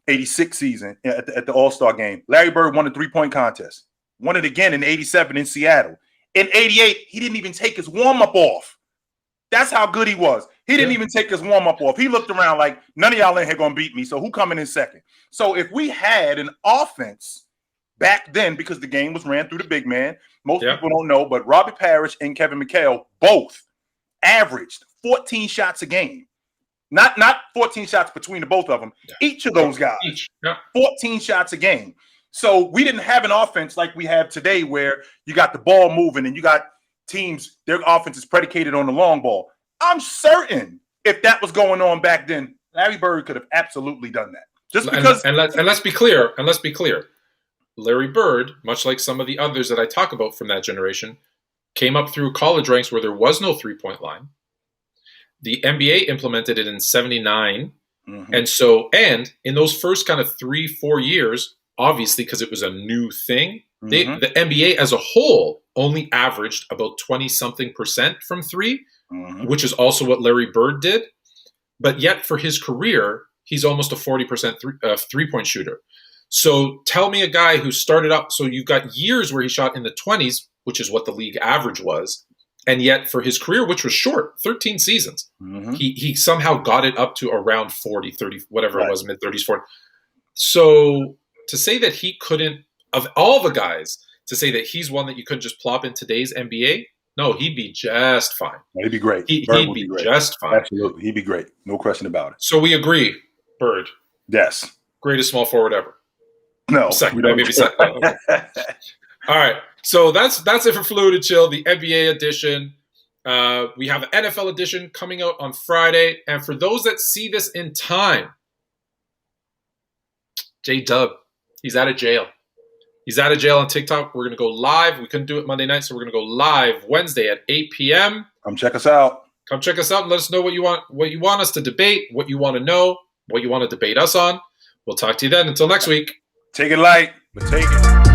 85-86 season at the All-Star game, Larry Bird won the 3-point contest. Won it again in 87 in Seattle. In 88, he didn't even take his warm-up off. That's how good he was. He didn't even take his warm-up off. He looked around like, none of y'all in here going to beat me, so who coming in second? So if we had an offense back then, because the game was ran through the big man, most people don't know, but Robbie Parrish and Kevin McHale both averaged 14 shots a game. Not 14 shots between the both of them. Each of those guys, 14 shots a game. So we didn't have an offense like we have today where you got the ball moving and you got teams, their offense is predicated on the long ball. I'm certain if that was going on back then, Larry Bird could have absolutely done that. Just because. And let's be clear. Larry Bird, much like some of the others that I talk about from that generation, came up through college ranks where there was no 3-point line. The NBA implemented it in 79. Mm-hmm. And in those first kind of 3-4 years, obviously because it was a new thing, the NBA as a whole only averaged about 20-something% from 3, which is also what Larry Bird did. But yet for his career, he's almost a 40% 3-point shooter. So tell me a guy who started up, so you've got years where he shot in the 20s, which is what the league average was. And yet for his career, which was short, 13 seasons, he somehow got it up to around 40, 30, whatever it was, mid-30s, 40. So to say that he couldn't, of all the guys, to say that he's one that you couldn't just plop in today's NBA, no, he'd be just fine. He'd be great. He'd be just fine. Absolutely. He'd be great. No question about it. So we agree, Bird. Yes. Greatest small forward ever. No. Second, maybe second. Oh, okay. All right. So that's it for Fluid and Chill, the NBA edition. We have an NFL edition coming out on Friday. And for those that see this in time, J-Dub, he's out of jail. He's out of jail on TikTok. We're going to go live. We couldn't do it Monday night, so we're going to go live Wednesday at 8 p.m. Come check us out. Come check us out and let us know what you want us to debate, what you want to know, what you want to debate us on. We'll talk to you then. Until next week. Take it light, but take it.